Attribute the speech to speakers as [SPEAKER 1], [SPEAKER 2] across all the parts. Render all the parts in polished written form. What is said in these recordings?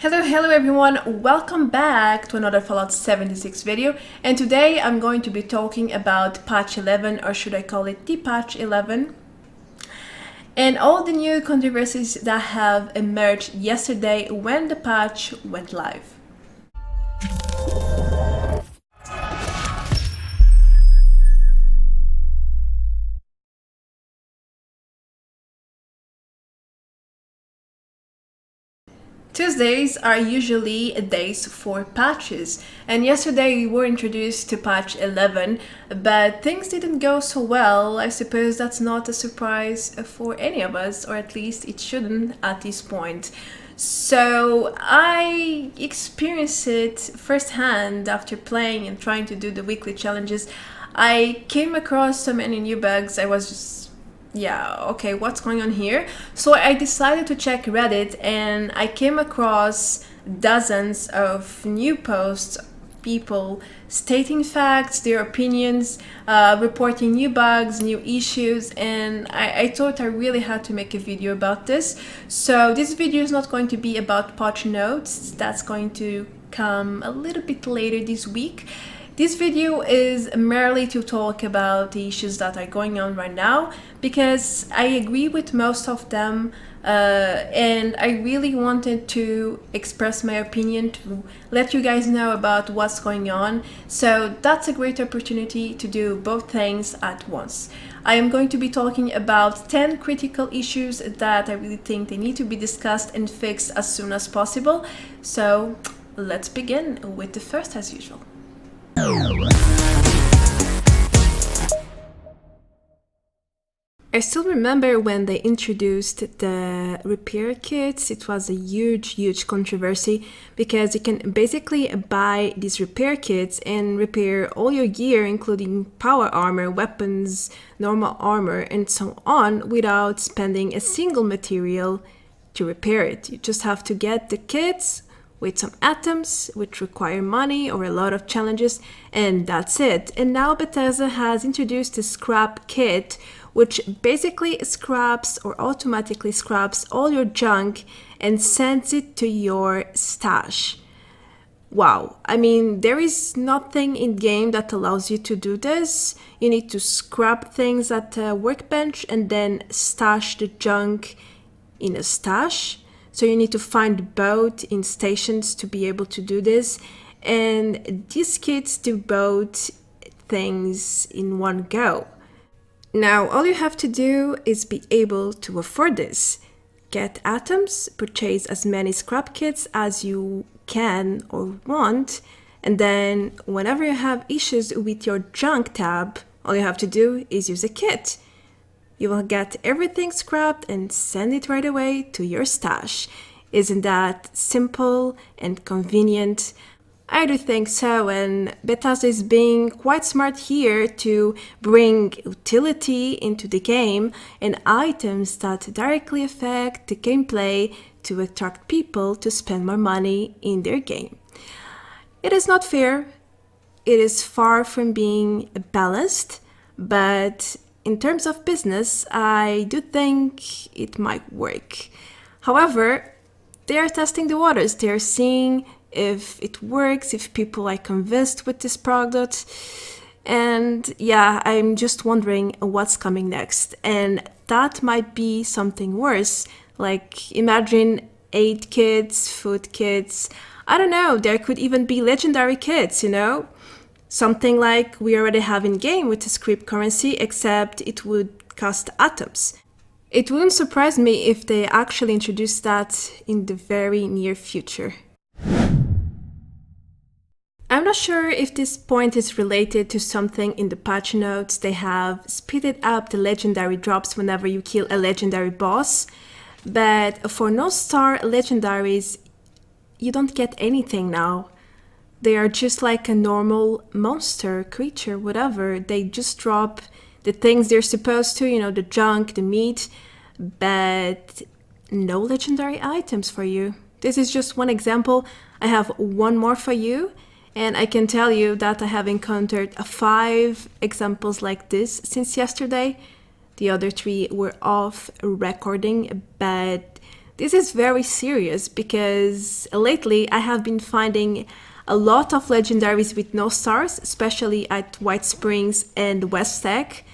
[SPEAKER 1] Hello everyone, welcome back to another Fallout 76 video, and today I'm going to be talking about patch 11, or should I call it the patch 11, and all the new controversies that have emerged yesterday when the patch went live. Tuesdays are usually days for patches, and yesterday we were introduced to patch 11, but things didn't go so well. I suppose that's not a surprise for any of us, or at least it shouldn't at this point. So I experienced it firsthand after playing and trying to do the weekly challenges. I came across so many new bugs. I was just okay, what's going on here? So I decided to check Reddit, and I came across dozens of new posts, people stating facts, their opinions, reporting new bugs, new issues, and I thought I really had to make a video about this. So this video is not going to be about patch notes, that's going to come a little bit later this week. This video is merely to talk about the issues that are going on right now, because I agree with most of them, and I really wanted to express my opinion, to let you guys know about what's going on. So that's a great opportunity to do both things at once. I am going to be talking about 10 critical issues that I really think they need to be discussed and fixed as soon as possible. So let's begin with the first, as usual. I still remember when they introduced the repair kits. It was a huge controversy, because you can basically buy these repair kits and repair all your gear, including power armor, weapons, normal armor, and so on, without spending a single material to repair it. You just have to get the kits with some items which require money or a lot of challenges, and that's it. And now Bethesda has introduced a scrap kit, which basically scraps or automatically scraps all your junk and sends it to your stash. Wow, I mean, there is nothing in game that allows you to do this. You need to scrap things at a workbench and then stash the junk in a stash. So you need to find both in stations to be able to do this. And these kits do both things in one go. Now, all you have to do is be able to afford this. Get atoms, purchase as many scrap kits as you can or want, and then whenever you have issues with your junk tab, all you have to do is use a kit. You will get everything scrapped and send it right away to your stash. Isn't that simple and convenient? I do think so, and Bethesda is being quite smart here to bring utility into the game and items that directly affect the gameplay to attract people to spend more money in their game. It is not fair, it is far from being balanced, but in terms of business, I do think it might work. However, they are testing the waters. They are seeing if it works, if people are convinced with this product. And yeah, I'm just wondering what's coming next. And that might be something worse. Like, imagine 8 kits, food kits. I don't know, there could even be legendary kits, you know? Something like we already have in game with the script currency, except it would cost atoms. It wouldn't surprise me if they actually introduce that in the very near future. I'm not sure if this point is related to something in the patch notes. They have speeded up the legendary drops whenever you kill a legendary boss, but for no-star legendaries, you don't get anything now. They are just like a normal monster, creature, whatever. They just drop the things they're supposed to, you know, the junk, the meat, but no legendary items for you. This is just one example. I have one more for you, and I can tell you that I have encountered 5 examples like this since yesterday. The other 3 were off recording, but This is very serious because lately I have been finding a lot of legendaries with no stars, especially at White Springs and West Tech,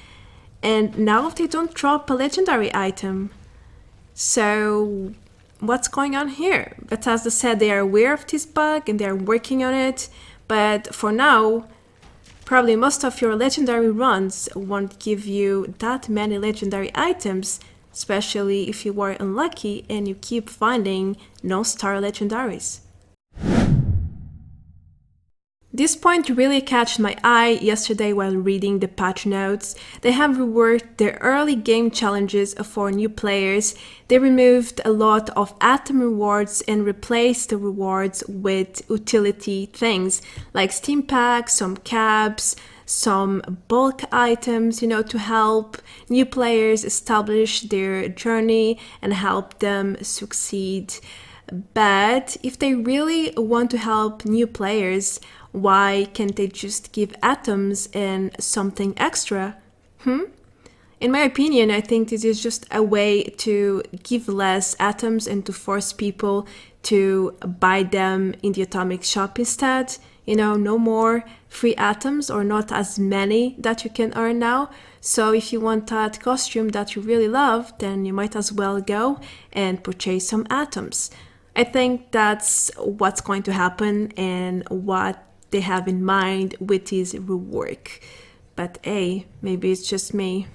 [SPEAKER 1] and now they don't drop a legendary item. So what's going on here? Bethesda said they are aware of this bug and they are working on it, but for now, probably most of your legendary runs won't give you that many legendary items, especially if you are unlucky and you keep finding no-star legendaries. This point really caught my eye yesterday while reading the patch notes. They have reworked the early game challenges for new players. They removed a lot of atom rewards and replaced the rewards with utility things like Steam packs, some cabs, some bulk items, to help new players establish their journey and help them succeed. But if they really want to help new players, why can't they just give atoms and something extra? In my opinion, I think this is just a way to give less atoms and to force people to buy them in the atomic shop instead. No more free atoms or not as many that you can earn now. So if you want that costume that you really love, then you might as well go and purchase some atoms. I think that's what's going to happen and what they have in mind with this rework. But hey, maybe it's just me.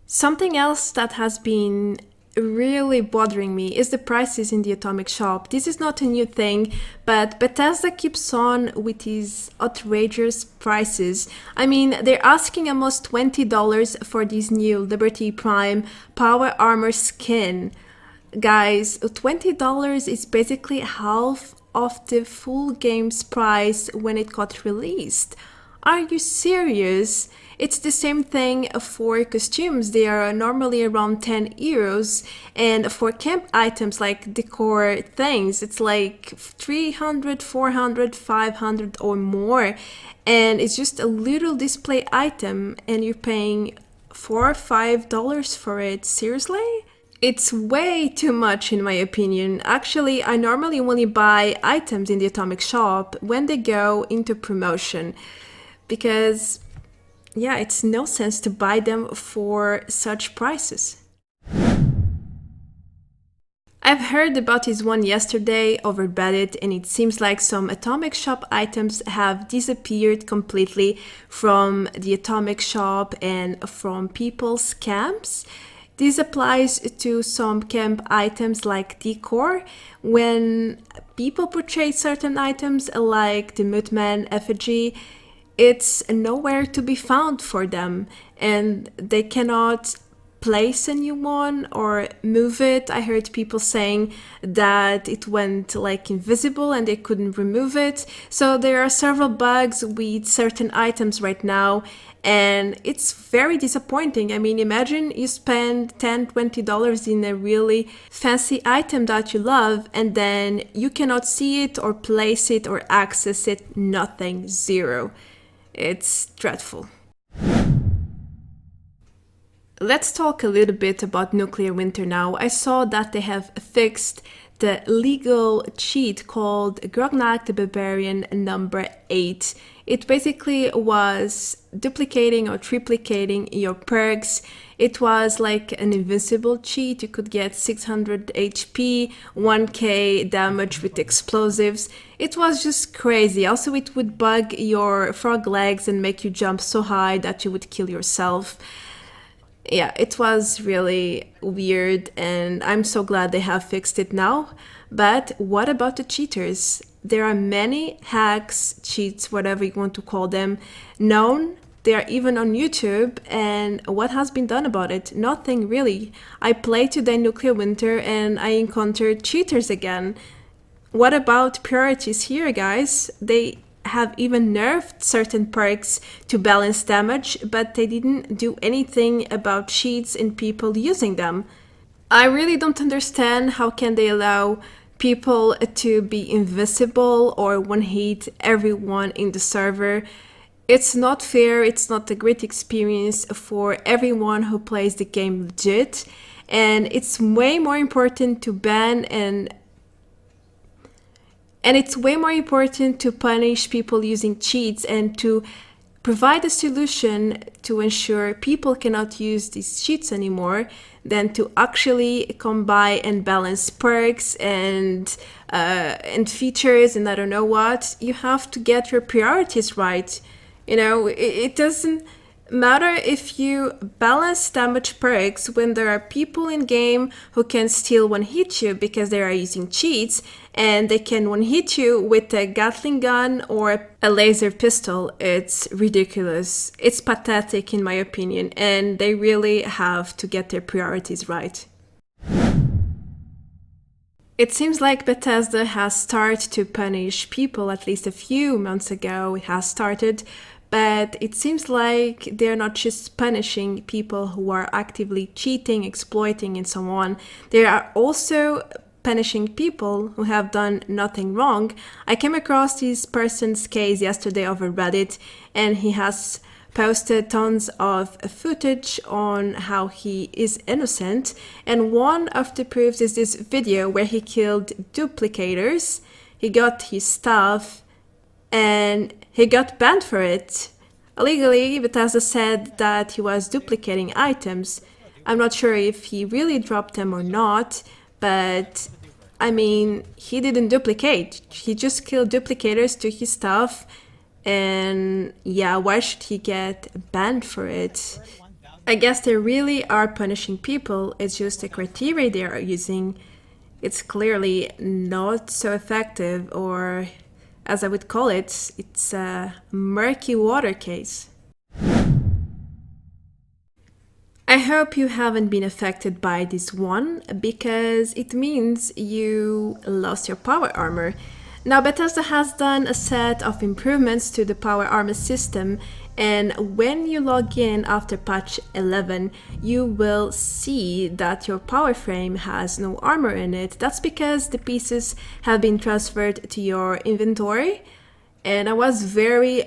[SPEAKER 1] Something else that has been really bothering me is the prices in the atomic shop. This is not a new thing, but Bethesda keeps on with these outrageous prices. I mean, they're asking almost $20 for this new Liberty Prime Power Armor skin. Guys, $20 is basically half of the full game's price when it got released. Are you serious? It's the same thing for costumes. They are normally around 10 euros, and for camp items like decor things, it's like 300, 400, 500 or more, and it's just a little display item and you're paying $4 or $5 for it. Seriously? It's way too much in my opinion. Actually, I normally only buy items in the atomic shop when they go into promotion, because it's no sense to buy them for such prices. I've heard about this one yesterday over Reddit, and it seems like some atomic shop items have disappeared completely from the atomic shop and from people's camps. This applies to some camp items like decor. When people purchase certain items like the Mootman effigy, it's nowhere to be found for them, and they cannot place a new one or move it. I heard people saying that it went like invisible and they couldn't remove it. So there are several bugs with certain items right now, and it's very disappointing. I mean, imagine you spend $10, $20 in a really fancy item that you love, and then you cannot see it or place it or access it. Nothing. Zero. It's dreadful. Let's talk a little bit about Nuclear Winter now. I saw that they have fixed the legal cheat called Grognak The Barbarian number 8. It basically was duplicating or triplicating your perks. It was like an invincible cheat. You could get 600 HP, 1k damage with explosives. It was just crazy. Also, it would bug your frog legs and make you jump so high that you would kill yourself. Yeah, it was really weird, and I'm so glad they have fixed it now. But what about the cheaters? There are many hacks, cheats, whatever you want to call them, known. They are even on YouTube, and what has been done about it? Nothing really. I played today Nuclear Winter and I encountered cheaters again. What about priorities here, guys? They have even nerfed certain perks to balance damage, but they didn't do anything about cheats and people using them. I really don't understand how can they allow people to be invisible or one-hit everyone in the server. It's not fair, it's not a great experience for everyone who plays the game legit, and it's way more important to ban and it's way more important to punish people using cheats and to provide a solution to ensure people cannot use these cheats anymore than to actually come by and balance perks and features and I don't know what. You have to get your priorities right. You know, it doesn't matter if you balance damage perks when there are people in game who can still one hit you because they are using cheats, and they can one hit you with a Gatling gun or a laser pistol. It's ridiculous. It's pathetic in my opinion, and they really have to get their priorities right. It seems like Bethesda has started to punish people. At least a few months ago it has started, but it seems like they're not just punishing people who are actively cheating, exploiting, and so on. They are also punishing people who have done nothing wrong. I came across this person's case yesterday over Reddit, and he has posted tons of footage on how he is innocent, and one of the proofs is this video where he killed duplicators. He got his stuff and he got banned for it. Illegally, Bethesda said that he was duplicating items. I'm not sure if he really dropped them or not, but I mean, he didn't duplicate. He just killed duplicators, took his stuff, and yeah, why should he get banned for it? I guess they really are punishing people. It's just the criteria they are using. It's clearly not so effective, or as I would call it, it's a murky water case. I hope you haven't been affected by this one, because it means you lost your power armor. Now, Bethesda has done a set of improvements to the power armor system, and when you log in after patch 11, you will see that your power frame has no armor in it. That's because the pieces have been transferred to your inventory, and I was very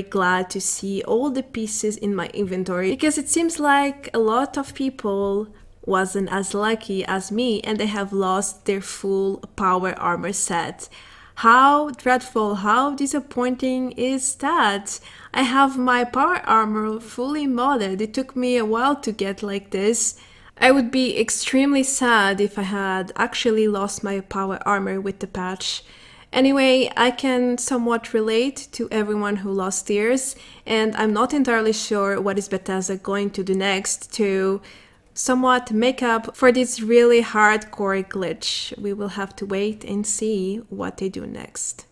[SPEAKER 1] glad to see all the pieces in my inventory, because it seems like a lot of people wasn't as lucky as me and they have lost their full power armor set. How dreadful, how disappointing is that? I have my power armor fully modded. It took me a while to get like this. I would be extremely sad if I had actually lost my power armor with the patch. Anyway, I can somewhat relate to everyone who lost theirs, and I'm not entirely sure what is Bethesda going to do next to somewhat make up for this really hardcore glitch. We will have to wait and see what they do next.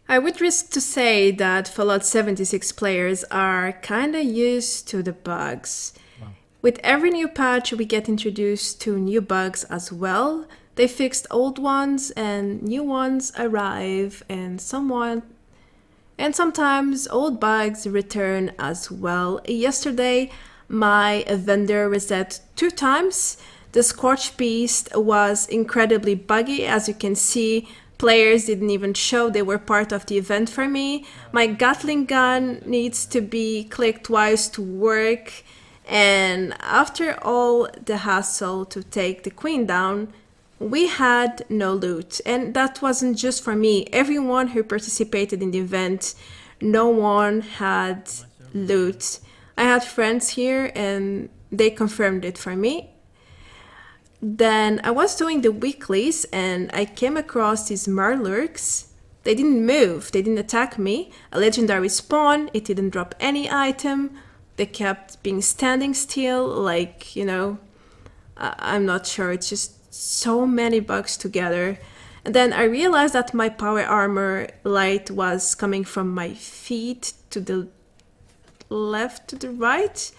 [SPEAKER 1] I would risk to say that Fallout 76 players are kinda used to the bugs. Wow. With every new patch, we get introduced to new bugs as well. They fixed old ones and new ones arrive, and sometimes old bugs return as well. Yesterday, my vendor reset 2 times. The Scorch Beast was incredibly buggy, as you can see. Players didn't even show they were part of the event for me. My Gatling gun needs to be clicked twice to work, and after all the hassle to take the queen down, we had no loot. And that wasn't just for me. Everyone who participated in the event, no one had loot. I had friends here and they confirmed it for me. Then I was doing the weeklies and I came across these Murlocs. They didn't move, they didn't attack me. A legendary spawn, it didn't drop any item. They kept being standing still, like, you know, I'm not sure, it's just so many bugs together. And then I realized that my power armor light was coming from my feet to the left, to the right.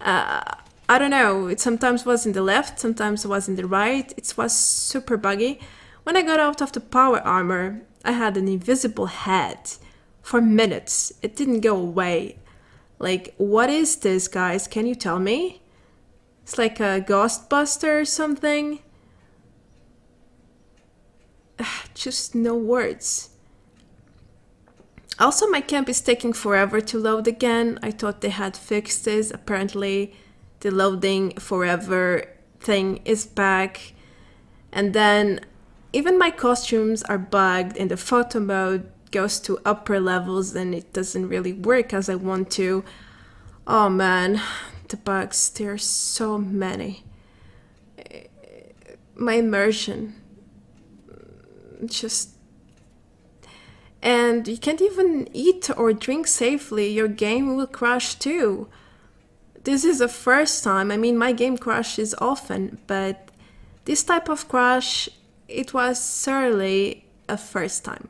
[SPEAKER 1] I don't know, it sometimes was in the left, sometimes it was in the right. It was super buggy. When I got out of the power armor, I had an invisible head for minutes. It didn't go away. Like, what is this, guys? Can you tell me? It's like a Ghostbuster or something. Just no words. Also, my camp is taking forever to load again. I thought they had fixed this. Apparently, the loading forever thing is back. And then even my costumes are bugged and the photo mode goes to upper levels and it doesn't really work as I want to. Oh man, the bugs, there are so many. My immersion, just... And you can't even eat or drink safely. Your game will crash too. This is the first time. I mean, my game crashes often, but this type of crash, it was certainly a first time.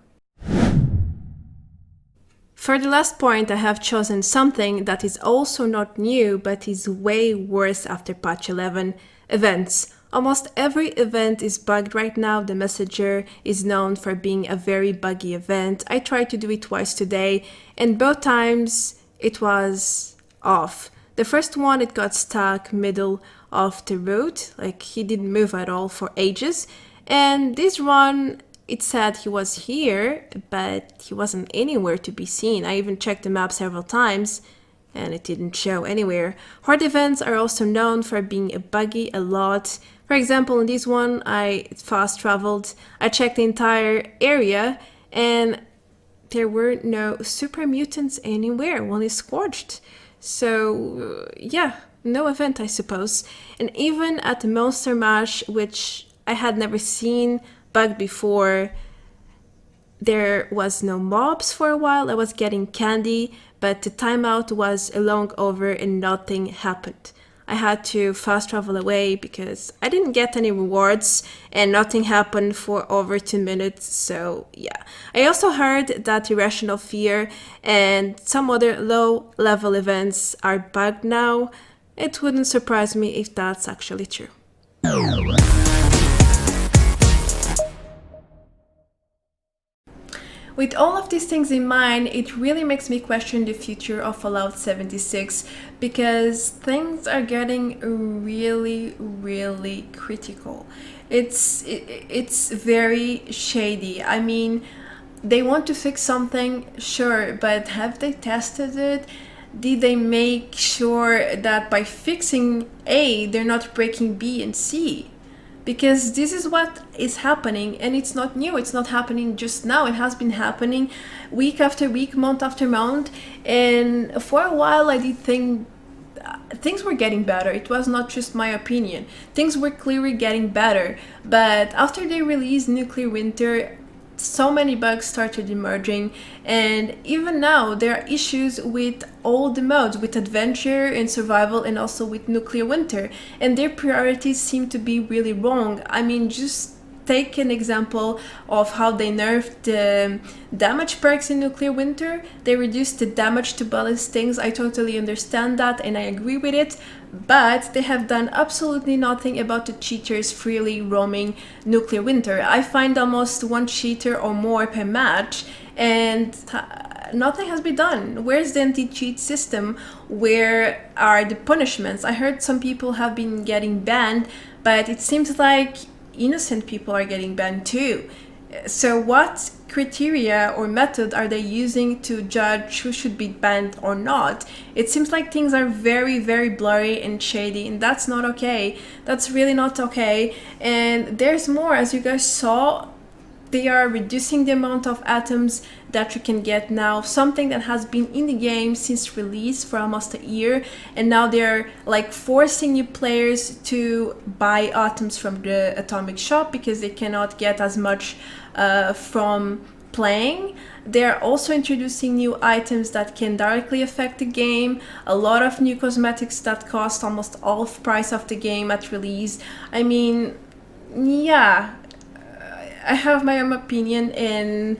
[SPEAKER 1] For the last point, I have chosen something that is also not new, but is way worse after patch 11, events. Almost every event is bugged right now. The Messenger is known for being a very buggy event. I tried to do it twice today, and both times it was off. The first one, it got stuck middle of the road, like he didn't move at all for ages. And this one, it said he was here, but he wasn't anywhere to be seen. I even checked the map several times, and it didn't show anywhere. Hard events are also known for being buggy a lot. For example, in this one, I fast traveled. I checked the entire area, and there were no super mutants anywhere, only scorched. So, yeah, no event, I suppose. And even at the Monster Mash, which I had never seen bugged before, there was no mobs for a while. I was getting candy, but the timeout was long over and nothing happened. I had to fast travel away because I didn't get any rewards and nothing happened for over 2 minutes, so yeah. I also heard that Irrational Fear and some other low-level events are bugged now. It wouldn't surprise me if that's actually true. With all of these things in mind, it really makes me question the future of Fallout 76 because things are getting really, really critical. It's very shady. I mean, they want to fix something, sure, but have they tested it? Did they make sure that by fixing A, they're not breaking B and C? Because this is what is happening, and it's not new. It's not happening just now. It has been happening week after week, month after month, and for a while I did think things were getting better. It was not just my opinion. Things were clearly getting better, but after they released Nuclear Winter, so many bugs started emerging, and even now there are issues with all the modes, with adventure and survival, and also with Nuclear Winter, and their priorities seem to be really wrong. I mean, just take an example of how they nerfed the damage perks in Nuclear Winter. They reduced the damage to balance things. I totally understand that and I agree with it, but they have done absolutely nothing about the cheaters freely roaming Nuclear Winter. I find almost one cheater or more per match, and nothing has been done. Where's the anti-cheat system? Where are the punishments? I heard some people have been getting banned, but it seems like innocent people are getting banned too. So what criteria or method are they using to judge who should be banned or not? It seems like things are very, very blurry and shady, and that's not okay. That's really not okay. And there's more. As you guys saw, they are reducing the amount of atoms that you can get now, something that has been in the game since release for almost a year, and now they're like forcing new players to buy atoms from the atomic shop because they cannot get as much from playing. They're also introducing new items that can directly affect the game, a lot of new cosmetics that cost almost half price of the game at release. I mean, yeah, I have my own opinion, and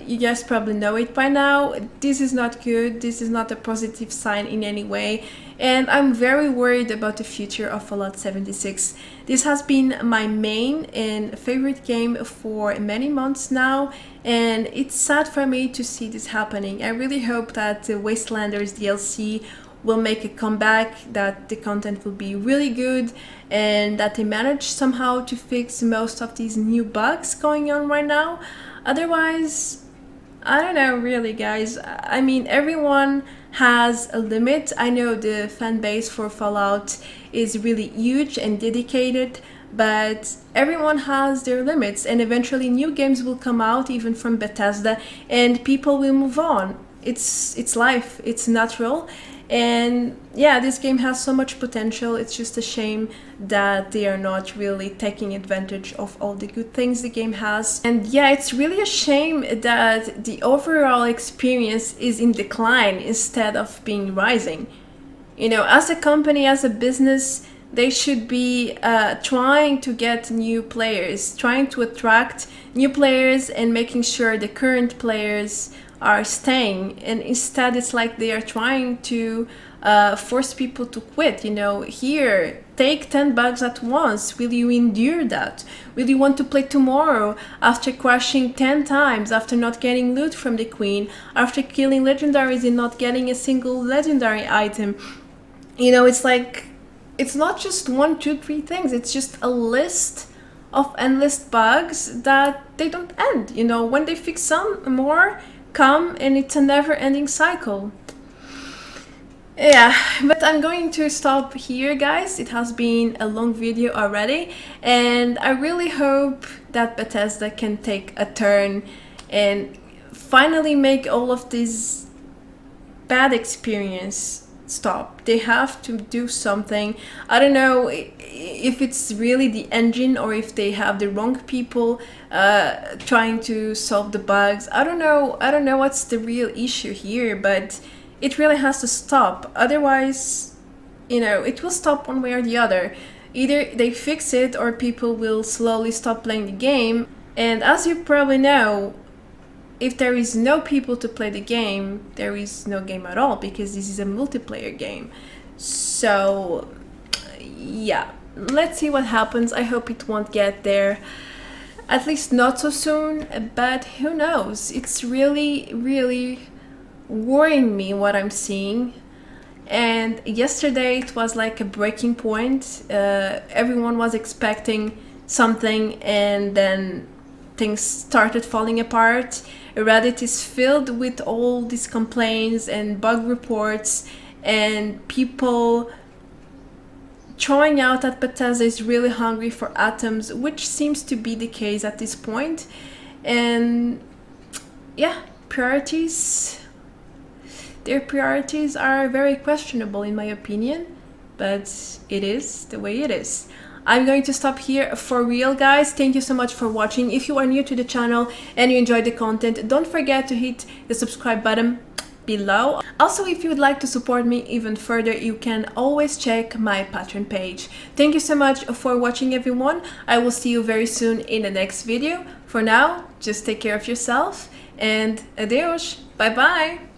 [SPEAKER 1] you guys probably know it by now. This is not good. This is not a positive sign in any way, and I'm very worried about the future of Fallout 76. This has been my main and favorite game for many months now, and it's sad for me to see this happening. I really hope that the Wastelanders DLC will make a comeback, that the content will be really good, and that they manage somehow to fix most of these new bugs going on right now. Otherwise, I don't know, really, guys. I mean, everyone has a limit. I know the fan base for Fallout is really huge and dedicated, but everyone has their limits, and eventually new games will come out, even from Bethesda, and people will move on. It's life, it's natural. And yeah, this game has so much potential. It's just a shame that they are not really taking advantage of all the good things the game has. And yeah, it's really a shame that the overall experience is in decline instead of being rising. You know, as a company, as a business, they should be trying to get new players, trying to attract new players and making sure the current players are staying. And instead, it's like they are trying to force people to quit. You know, here, take 10 bugs at once. Will you endure that? Will you want to play tomorrow after crashing 10 times, after not getting loot from the queen, after killing legendaries and not getting a single legendary item? You know, it's like, it's not just 1, 2, 3 things. It's just a list of endless bugs that they don't end. You know, when they fix some, more come, and it's a never-ending cycle. Yeah, but I'm going to stop here, guys. It has been a long video already, and I really hope that Bethesda can take a turn and finally make all of this bad experience stop. They have to do something. I don't know if it's really the engine or if they have the wrong people trying to solve the bugs. I don't know what's the real issue here, but it really has to stop. Otherwise, you know, it will stop one way or the other. Either they fix it or people will slowly stop playing the game. And as you probably know, if there is no people to play the game, there is no game at all, because this is a multiplayer game. So yeah, let's see what happens. I hope it won't get there, at least not so soon, but who knows. It's really, really worrying me what I'm seeing. And yesterday it was like a breaking point. Everyone was expecting something, and then things started falling apart. Reddit is filled with all these complaints and bug reports, and people throwing out that Bethesda is really hungry for atoms, which seems to be the case at this point. And yeah, priorities. Their priorities are very questionable in my opinion, but it is the way it is. I'm going to stop here for real, guys. Thank you so much for watching. If you are new to the channel and you enjoyed the content, don't forget to hit the subscribe button below. Also, if you would like to support me even further, you can always check my Patreon page. Thank you so much for watching, everyone. I will see you very soon in the next video. For now, just take care of yourself, and adios. Bye bye.